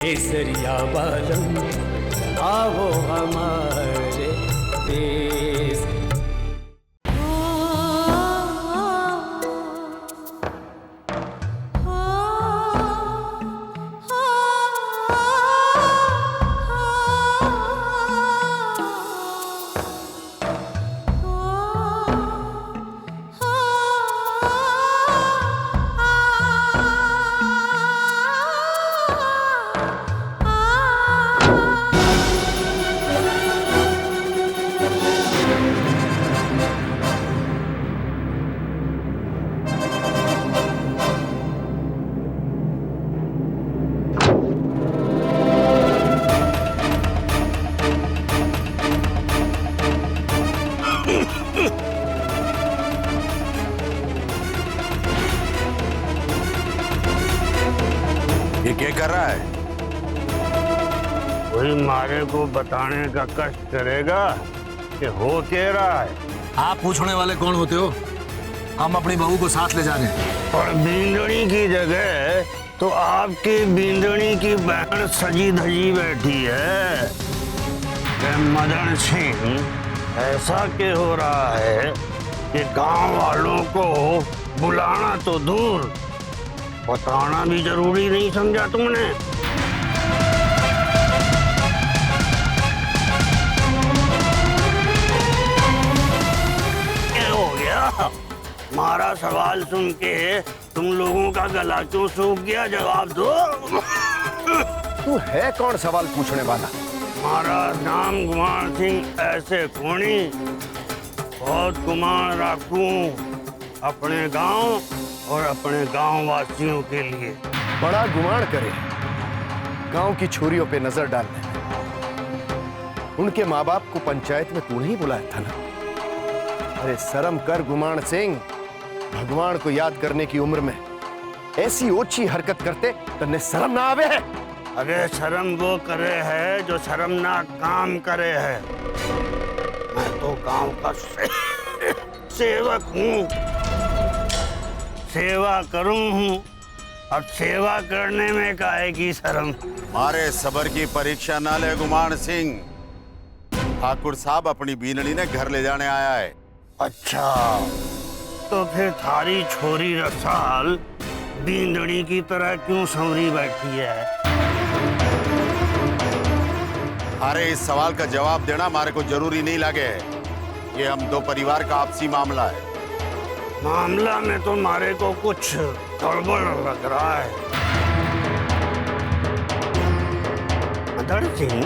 केसरिया बालम आओ हमारे देश। ये क्या कर रहा है? कोई मारे को बताने का कष्ट करेगा कि हो क्या रहा है। आप पूछने वाले कौन होते हो? हम अपनी बहू को साथ ले जा रहे हैं। और बींदड़ी की जगह तो आपकी बींदड़ी की बहन सजी धजी बैठी है। कि मदन सिंह ऐसा क्या हो रहा है कि गांव वालों को बुलाना तो दूर, बताना भी जरूरी नहीं समझा तुमने। क्या हो गया? मारा सवाल सुन के तुम लोगों का गला क्यों सूख गया? जवाब दो। तू है कौन सवाल पूछने वाला? हमारा नाम गुमान सिंह ऐसे कोणी, बहुत गुमान रखूं अपने गांव और अपने गांव वासियों के लिए। बड़ा गुमान करे गांव की छोरियों पे नजर डालने। उनके माँ बाप को पंचायत में तू नहीं बुलाया था ना? अरे शर्म कर गुमान सिंह, भगवान को याद करने की उम्र में ऐसी ओछी हरकत करते तन्ने शर्म ना आवे है? अरे शर्म वो करे है जो शर्मनाक काम करे है। मैं तो गांव का सेवक हूँ, सेवा करूं हूँ। अब सेवा करने में काहे की शर्म? मारे सबर की परीक्षा ना ले गुमान सिंह। ठाकुर साहब अपनी बीनड़ी ने घर ले जाने आया है। अच्छा, तो फिर थारी छोरी रसाल बींदड़ी की तरह क्यों संवरी बैठी है? अरे इस सवाल का जवाब देना हमारे को जरूरी नहीं लगे। ये हम दो परिवार का आपसी मामला है। मामला में तो मारे को कुछ गड़बड़ लग रहा है। मदन सिंह,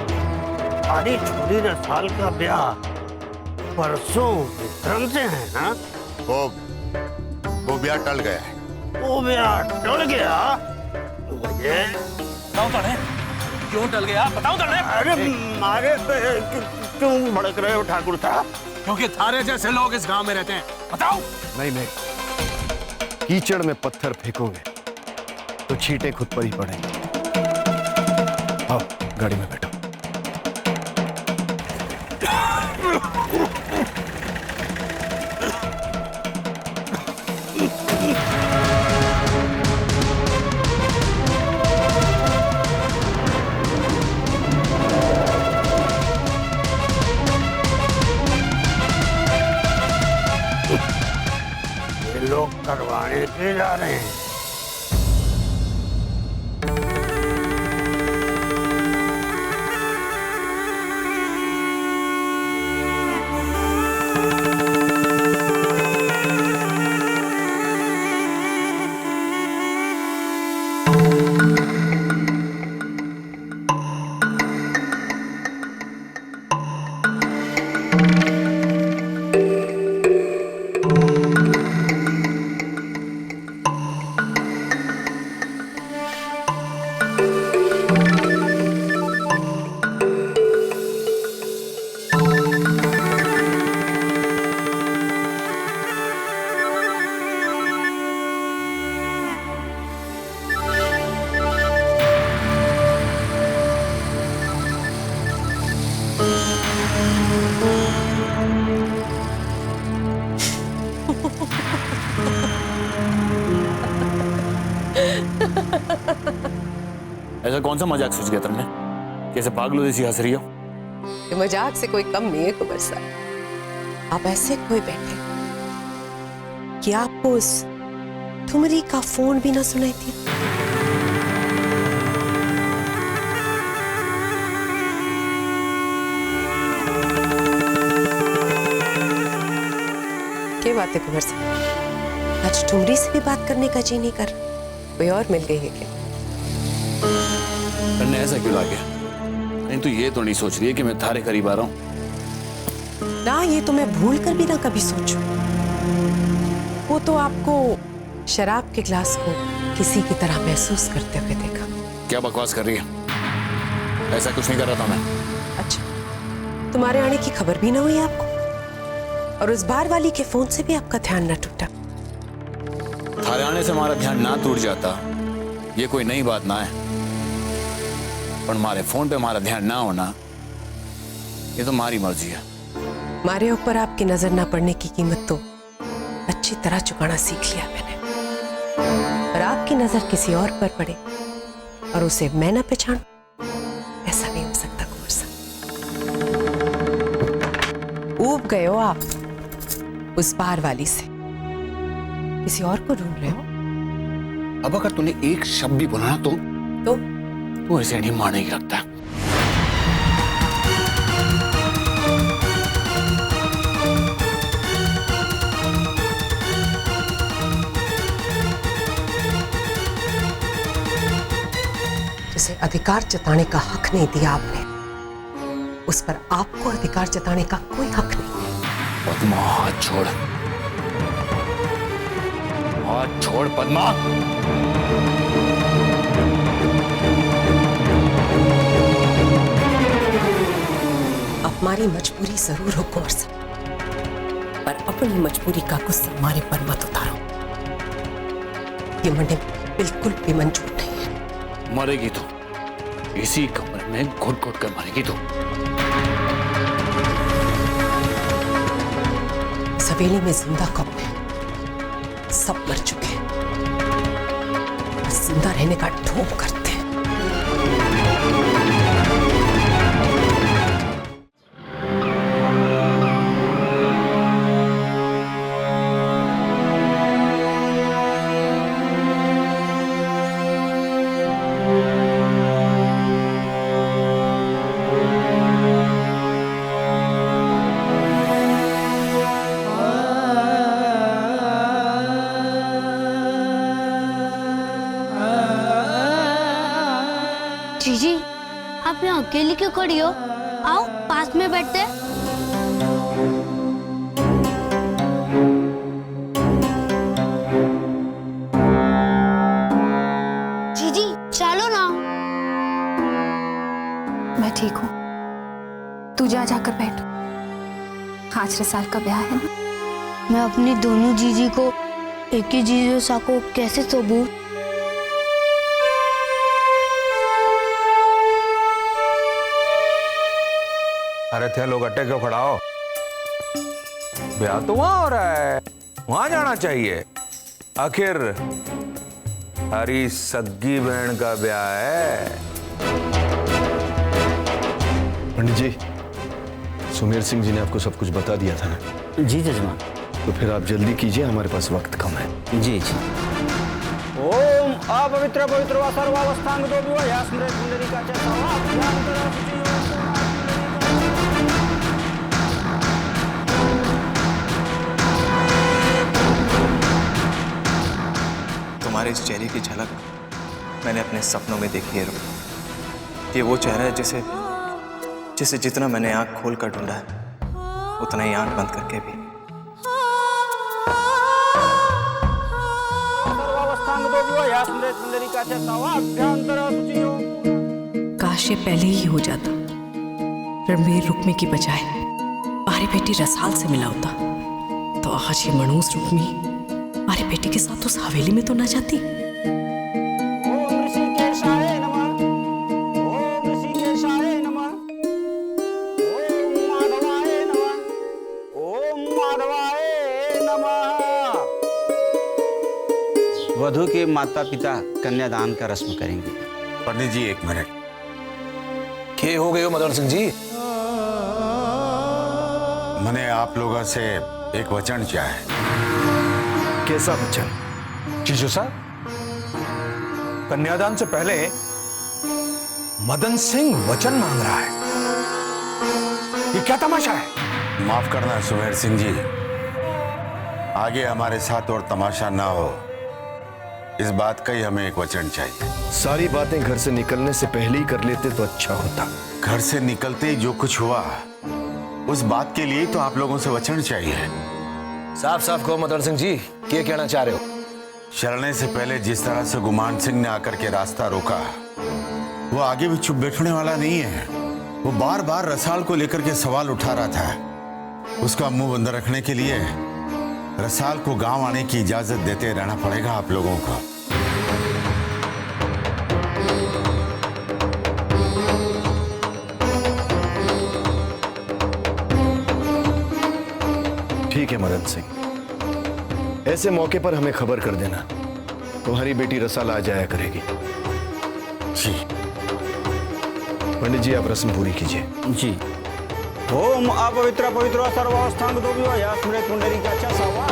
थारी छोरी रसाल का ब्याह परसों विक्रम से है ना? वो ब्याह टल गया है। वो ब्याह टल गया? मुझे बताओ तो नहीं, क्यों टल गया? बताओ तो नहीं। अरे मारे पे क्यों भड़क रहे हो ठाकुर साहब? क्योंकि थारे जैसे लोग इस गांव में रहते हैं। बताओ। नहीं, कीचड़ में पत्थर फेंकोगे तो छींटे खुद पर ही पड़ेंगे। आओ गाड़ी में बैठो। लोग करवाने के जा रहे हैं। ऐसा कौन सा मजाक सोच गया तुमने? कैसे पागलों जैसी हंस रही हो? ये मजाक से कोई कम नहीं है कुंवर साहब। आप ऐसे कोई बैठे कि आपको उस ठुमरी का फोन भी ना सुनाई दिया। क्या बात है कुंवर साहब, आज ठुमरी से भी बात करने का जी नहीं कर रहा? कोई और मिल गई है क्या? करने ऐसा क्यों लागे? नहीं तो ये तो नहीं सोच रही है कि मैं थारे करीब आ रहा हूँ? ना, ये तो मैं भूल कर भी ना कभी सोचूं। वो तो आपको शराब के ग्लास को किसी की तरह महसूस करते हुए देखा। क्या बकवास कर रही है? ऐसा कुछ नहीं कर रहा था मैं। अच्छा, तुम्हारे आने की खबर भी ना हुई आपको? और उस बार वाली के फोन से भी आपका ध्यान न टूटा? थारे आने से हमारा ध्यान ना टूट जाता, ये कोई नई बात ना है। पर हमारे फोन पे हमारा ध्यान ना होना, ये तो हमारी मर्जी है। हमारे ऊपर आपकी नजर ना पड़ने की कीमत तो अच्छी तरह चुकाना सीख लिया मैंने। और आपकी नजर किसी और पर पड़े और उसे मैं ना पहचानूं, ऐसा नहीं हो सकता कुंवर साहब। ऊब गए हो आप उस बार वाली से, किसी और को ढूंढ रहे हो। अब अगर तूने एक शब्द भी बोला ना तो तू ऐसे नहीं मानेगी लगता है। जिसे अधिकार जताने का हक नहीं दिया आपने, उस पर आपको अधिकार जताने का कोई हक नहीं। पद्मा, हाथ छोड़, हाथ छोड़ पद्मा। अब हमारी मजबूरी जरूर हो कुंवर साहब, पर अपनी मजबूरी का गुस्सा हमारे पर मत उतारो। ये मरने बिल्कुल भी मंजूर नहीं है। मरेगी तो इसी कमरे में घुट घुट कर मरेगी तो। सवेली में जिंदा कौन है? सब मर चुके हैं, बस जिंदा रहने का ढोंग करते हैं। जीजी, आप यहाँ अकेली क्यों खड़ी हो? आओ पास में बैठते हैं। जीजी चलो ना। मैं ठीक हूँ, तू जाकर बैठ। आज रसाल का ब्याह है ना। मैं अपनी दोनों जीजी को एक ही जीजू सा को कैसे सबूत? अरे थे लोग अट्टे क्यों खड़ा हो? ब्याह तो वहां हो रहा है, वहां जाना चाहिए। आखिर हरी सगी बहन का ब्याह है। पंडित जी, सुमेर सिंह जी ने आपको सब कुछ बता दिया था ना? जी जजमान। तो फिर आप जल्दी कीजिए, हमारे पास वक्त कम है। जी जी। ओम अपवित्र पवित्र व सर्वावस्थांग दो विवाह यास्मृत पुंडरीका च सर्वाभ्यांतर तुम्हारे इस चेहरे की झलक मैंने अपने सपनों में देखी है। ये वो चेहरा है जिसे जितना मैंने आंख खोल कर ढूंढा है, उतना ही आंख बंद करके भी। काश ये पहले ही हो जाता। रणबीर रुक्मी की बजाय हमारी बेटी रसाल से मिला होता तो आज ये मनहूस रुक्मी हमारी बेटी के साथ उस हवेली में तो ना जाती। ओम ऋषिकेशाय नमः, ओम ऋषिकेशाय नमः, ओम माधवाय नमः, ओम माधवाय नमः। वधू के माता पिता कन्यादान का रस्म करेंगे। पंडित जी एक मिनट। क्या हो गए हो मदन सिंह जी? मैंने आप लोगों से एक वचन चाहा है। कैसा वचन? जीजू साहब, कन्यादान से पहले मदन सिंह वचन मांग रहा है। ये क्या तमाशा है? माफ करना सुमेर सिंह जी, आगे हमारे साथ और तमाशा ना हो, इस बात का ही हमें एक वचन चाहिए। सारी बातें घर से निकलने से पहले ही कर लेते तो अच्छा होता। घर से निकलते ही जो कुछ हुआ उस बात के लिए तो आप लोगों से वचन चाहिए। साफ साफ कहो मदन सिंह जी, क्या कहना चाह रहे हो? चलने से पहले जिस तरह से गुमान सिंह ने आकर के रास्ता रोका, वो आगे भी चुप बैठने वाला नहीं है। वो बार बार रसाल को लेकर के सवाल उठा रहा था। उसका मुंह बंद रखने के लिए रसाल को गांव आने की इजाजत देते रहना पड़ेगा आप लोगों को। ठीक है मदन सिंह, ऐसे मौके पर हमें खबर कर देना, तुम्हारी बेटी रसाल आ जाया करेगी। जी पंडित जी, आप रस्म पूरी कीजिए। जी। ओम अपवित्र पवित्र सर्वावस्थांग दो विवाह स्मृत पुंडरीकाच्या सवा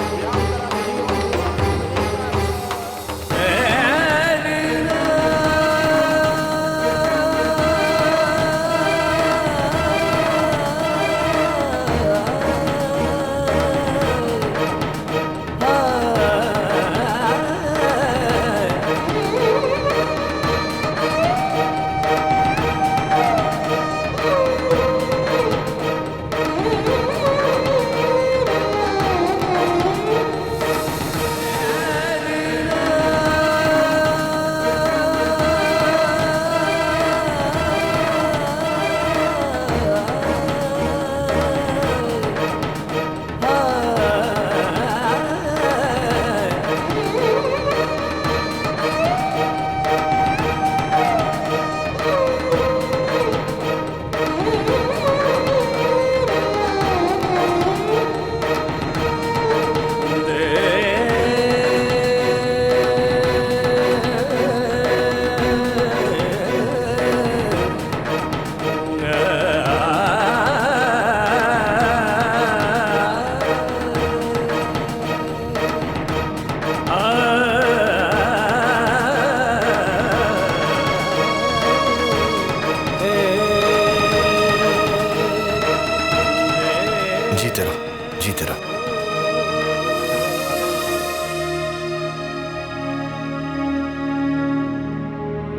जीते रहो।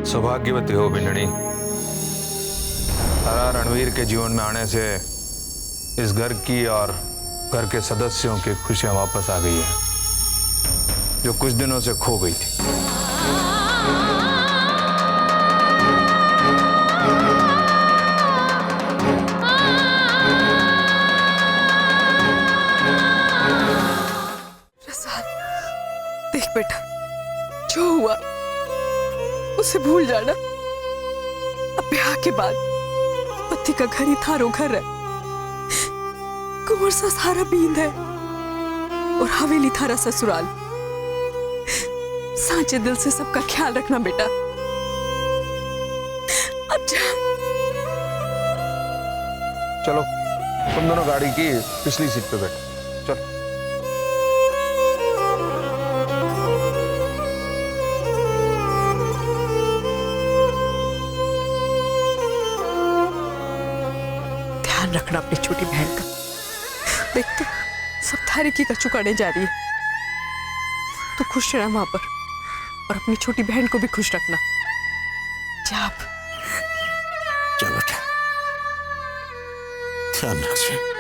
सौभाग्यवती हो बिंदनी। तारा रणवीर के जीवन में आने से इस घर की और घर के सदस्यों की खुशियां वापस आ गई है, जो कुछ दिनों से खो गई थी। देख बेटा, जो हुआ उसे भूल जाना। अब ब्याह के बाद पति का घर ही थारो घर है, कुंवर सा सारा बींद है और हवेली थारा ससुराल। सांचे दिल से सबका ख्याल रखना बेटा। अब जा। चलो तुम दोनों गाड़ी की पिछली सीट पे बैठो। चलो। रखना अपनी छोटी बहन का। देखते सब थारे की का चुकाने जा रही है, तो खुश रहना वहां पर और अपनी छोटी बहन को भी खुश रखना। जा चलो बेटा, ध्यान रखिए।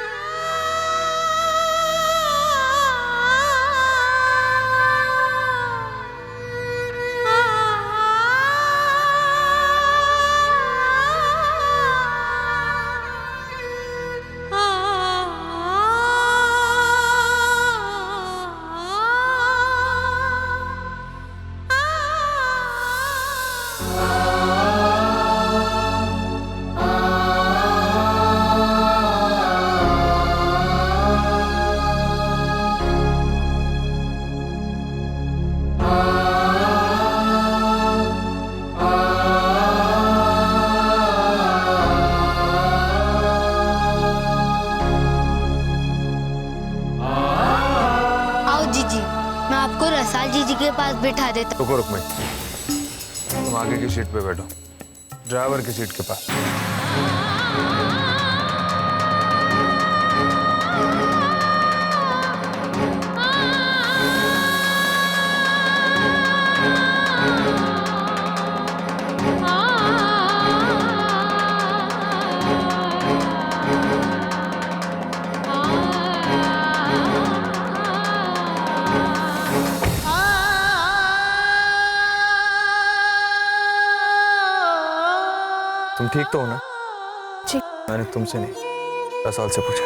पास बिठा देता। रुको रुकमणी, तुम आगे की सीट पे बैठो, ड्राइवर की सीट के पास। तुम ठीक तो हो ना? जी। मैंने तुमसे नहीं, रसाल से पूछा।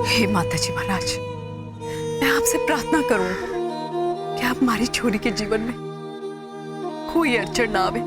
हे माता जी महाराज, मैं आपसे प्रार्थना करूं कि आप हमारी छोरी के जीवन में कोई अड़चन ना आवे।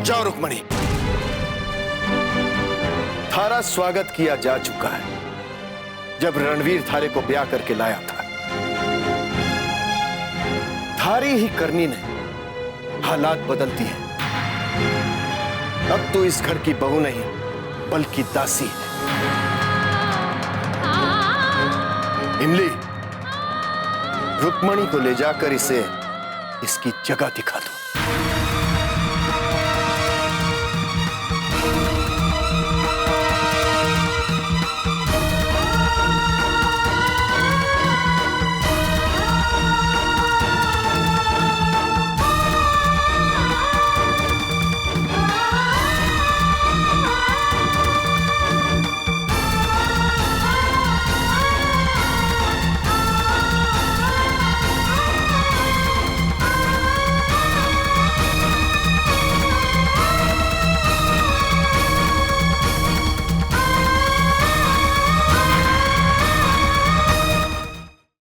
जाओ रुक्मणी, थारा स्वागत किया जा चुका है। जब रणवीर थारे को ब्याह करके लाया था, थारी ही करनी ने हालात बदल दिए। अब तो इस घर की बहू नहीं बल्कि दासी है। इमली, रुक्मणी को ले जाकर इसे इसकी जगह दिखा दो।